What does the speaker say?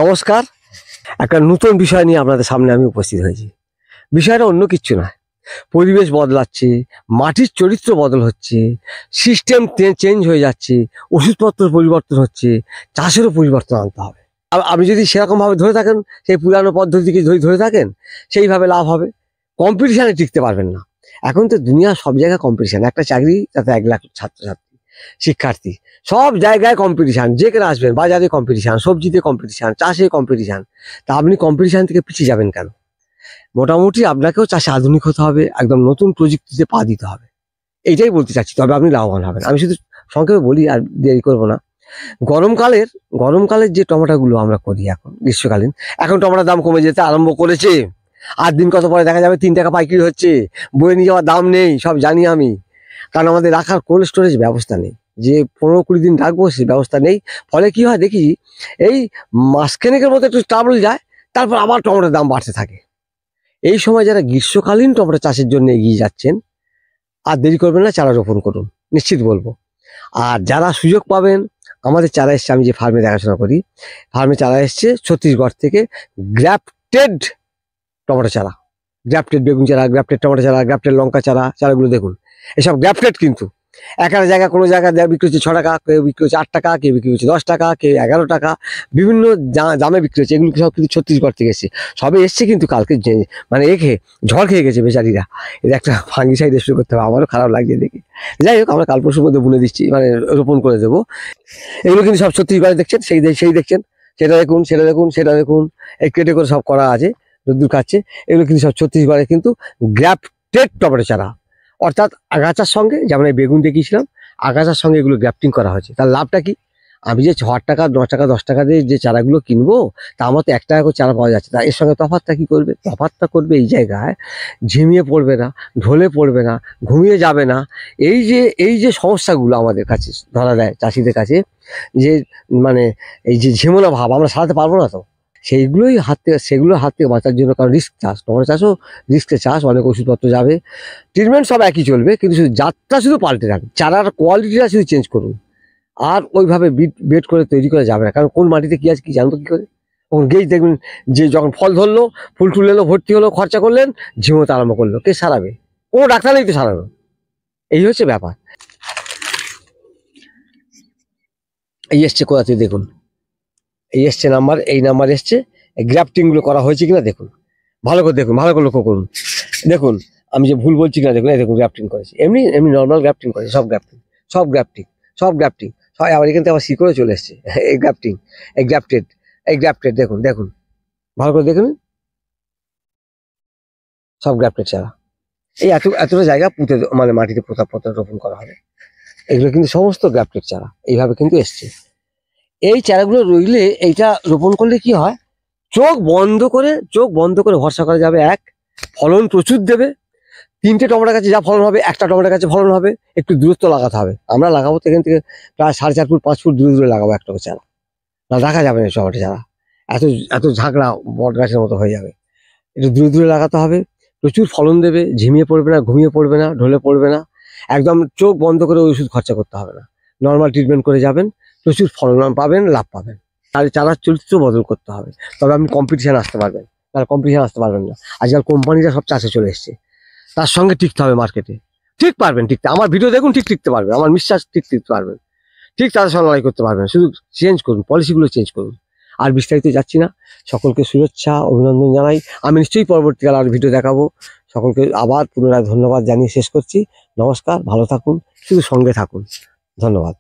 নমস্কার, একটা নতুন বিষয় নিয়ে আপনাদের সামনে আমি উপস্থিত হয়েছি। বিষয়টা অন্য কিচ্ছু নয়, পরিবেশ বদলাচ্ছে, মাটির চরিত্র বদল হচ্ছে, সিস্টেম চেঞ্জ হয়ে যাচ্ছে, ওষুধপত্র পরিবর্তন হচ্ছে, চাষেরও পরিবর্তন আনতে হবে। আপনি যদি সেরকমভাবে ধরে থাকেন, সেই পুরানো পদ্ধতিকে ধরে থাকেন, সেইভাবে লাভ হবে। কম্পিটিশানে টিকতে পারবেন না। এখন তো দুনিয়া সব জায়গায় কম্পিটিশান, একটা চাকরি তাতে 1 লাখ ছাত্রছাত্রী, শিক্ষার্থী, সব জায়গায় কম্পিটিশান। যেখানে আসবেন বাজারে কম্পিটিশান, সবজিতে কম্পিটিশান, চাষে কম্পিটিশান। তা আপনি কম্পিটিশান থেকে পিছিয়ে যাবেন কেন? মোটামুটি আপনাকেও চাষে আধুনিক হতে হবে, একদম নতুন প্রযুক্তিতে পা দিতে হবে। এইটাই বলতে চাচ্ছি, তবে আপনি লাভবান হবেন। আমি শুধু সংক্ষেপে বলি, আর দেরি করবো না। গরমকালের যে টমেটোগুলো আমরা করি এখন গ্রীষ্মকালীন, এখন টমেটোর দাম কমে যেতে আরম্ভ করেছে। 8 দিন কত পরে দেখা যাবে 3 টাকা পাইকারি হচ্ছে, বয়ে নিয়ে যাওয়ার দাম নেই, সব জানি আমি। কারণ আমাদের রাখার কোল্ড স্টোরেজ ব্যবস্থা নেই, যে 15-20 দিন রাখবো সে ব্যবস্থা নেই। ফলে কি হয় দেখি, এই মাসখানেকের মতো একটু ট্রাবল যায়, তারপর আবার টমেটোর দাম বাড়তে থাকে। এই সময় যারা গ্রীষ্মকালীন টমেটো চাষের জন্য এগিয়ে যাচ্ছেন, আর দেরি করবেন না, চারা রোপণ করুন, নিশ্চিত বলবো। আর যারা সুযোগ পাবেন, আমাদের চারা এসছে, আমি যে ফার্মে দেখাশোনা করি, ফার্মে চারা এসছে ছত্তিশগড় থেকে, গ্রাফটেড টমেটো চারা, গ্রাফটেড বেগুন চারা, গ্রাফটেড টমেটো চারা, গ্রাফটেড লঙ্কা চারা, চারাগুলো দেখুন, এসব গ্রাফটেড। কিন্তু একটা জায়গা, কোনো জায়গায় বিক্রি হচ্ছে 6 টাকা, কেউ বিক্রি হচ্ছে 8 টাকা, কেউ বিক্রি হচ্ছে 10 টাকা, কেউ 11 টাকা, বিভিন্ন দামে বিক্রি হচ্ছে। এগুলো সব কিন্তু ছত্তিশগড় থেকে এসছে, সবে এসছে কিন্তু কালকে, মানে ঝড় খেয়ে গেছে বেচারিরা। এটা একটা ফাঙ্গিসাইড স্প্রে করতে হবে, আমারও খারাপ লাগছে দেখি। যাই হোক, আমরা কাল পরশুর মধ্যে বুনে দিচ্ছি, মানে রোপণ করে দেবো। এগুলো কিন্তু সব ছত্তিশগড়ে দেখছেন, সেই দেখছেন, সেটা দেখুন, সেটা দেখুন, এই কেটে করে সব করা আছে, রোদ্দুর খাচ্ছে। এগুলো কিন্তু সব ছত্তিশগড়ে কিন্তু গ্রাফটেড টমেটো চারা, অর্থাৎ আগাছার সঙ্গে, যেমন এই বেগুন দেখিয়েছিলাম, আগাছার সঙ্গে এগুলো গ্রাফটিং করা হয়েছে। তার লাভটা কি? আমি যে 6 টাকা, 9 টাকা, 10 টাকা দিয়ে যে চারাগুলো কিনবো, তা আমার তো 1 টাকা করে চারা পাওয়া যাচ্ছে। তা এর সঙ্গে তফাৎটা কি করবে? তফাৎটা করবে এই জায়গায়, ঝিমিয়ে পড়বে না, ঢলে পড়বে না, ঘুমিয়ে যাবে না। এই যে সমস্যাগুলো আমাদের কাছে ধরা দেয় চাষিদের কাছে, যে মানে এই যে ঝিমোনো ভাব, আমরা সারাতে পারবো না তো, সেগুলোর হাত থেকে বাঁচার জন্য। কারণ রিস্ক চাষ, টমেটো চাষও রিস্কের চাষ, অনেক ওষুধপত্র যাবে, ট্রিটমেন্ট সব একই চলবে, কিন্তু শুধু জাতটা শুধু পাল্টে যাবে, চারার কোয়ালিটিটা শুধু চেঞ্জ করুন। আর ওইভাবে বেড করে তৈরি করা যাবে না, কারণ কোন মাটিতে কী আছে কি জানবো কী করে? তখন গেজ দেখবেন, যে যখন ফল ধরলো, ফুল টুল এলো, ভর্তি হলো, খরচা করলেন, ঝিমোতে আরম্ভ করলো, কে সারাবে? কোনো ডাক্তার নেই তো সারানো। এই হচ্ছে ব্যাপার। এই এসছে কোথা থেকে দেখুন, এই এসছে নাম্বার, এই নাম্বার এসছে। এই গ্রাফটিংগুলো করা হয়েছে কিনা দেখুন, ভালো করে দেখুন, ভালো করে লক্ষ্য করুন। দেখুন আমি যে ভুল বলছি কিনা দেখুন, এই দেখুন গ্রাফটিং করেছি, এমনি নর্মাল গ্রাফটিং করেছি, সব গ্রাফটিং। আবার এখান থেকে আবার শিকড়ে চলে এসছে। এই গ্রাফটেড দেখুন, ভালো করে দেখুন, সব গ্রাফটেড ছাড়া। এই এতটা জায়গা মানে মাটিতে পোতা রোপণ করা হবে, এগুলো কিন্তু সমস্ত গ্রাফটেড চারা, এইভাবে কিন্তু এসছে। এই চারাগুলো রইলে, এইটা রোপণ করলে কি হয়, চোখ বন্ধ করে ভরসা করা যাবে। ফলন প্রচুর দেবে। 3টে টমেটো গাছে যা ফলন হবে, একটা টমেটো গাছে ফলন হবে। একটু দূরত্ব লাগাতে হবে, আমরা লাগাবো তো এখান থেকে প্রায় 4.5 ফুট 5 ফুট দূরে লাগাবো একটা চারা, না রাখা যাবে না টমেটো চারা, এত ঝাঁকড়া বট গাছের মতো হয়ে যাবে। একটু দূরে লাগাতে হবে, প্রচুর ফলন দেবে, ঝিমিয়ে পড়বে না, ঘুমিয়ে পড়বে না, ঢলে পড়বে না। একদম চোখ বন্ধ করে ওষুধ খরচা করতে হবে না, নর্মাল ট্রিটমেন্ট করে যাবেন, প্রচুর ফলন পাবেন, লাভ পাবেন। আর চারার চরিত্র বদল করতে হবে, তবে আপনি কম্পিটিশান আসতে পারবেন, তাহলে কম্পিটিশান আসতে পারবেন না। আজকাল কোম্পানিরা সব চাষে চলে এসছে, তার সঙ্গে টিকতে হবে মার্কেটে। ঠিক পারবেন টিকতে, আমার ভিডিও দেখুন, ঠিক টিকতে পারবেন, আমার বিশ্বাস, ঠিক টিকতে পারবেন, ঠিক তাদের সঙ্গে লড়াই করতে পারবেন। শুধু চেঞ্জ করুন, পলিসিগুলো চেঞ্জ করুন। আর বিস্তারিত যাচ্ছি না, সকলকে শুভেচ্ছা, অভিনন্দন জানাই। আমি নিশ্চয়ই পরবর্তীকালে আর ভিডিও দেখাবো। সকলকে আবার পুনরায় ধন্যবাদ জানিয়ে শেষ করছি। নমস্কার, ভালো থাকুন, শুধু সঙ্গে থাকুন। ধন্যবাদ।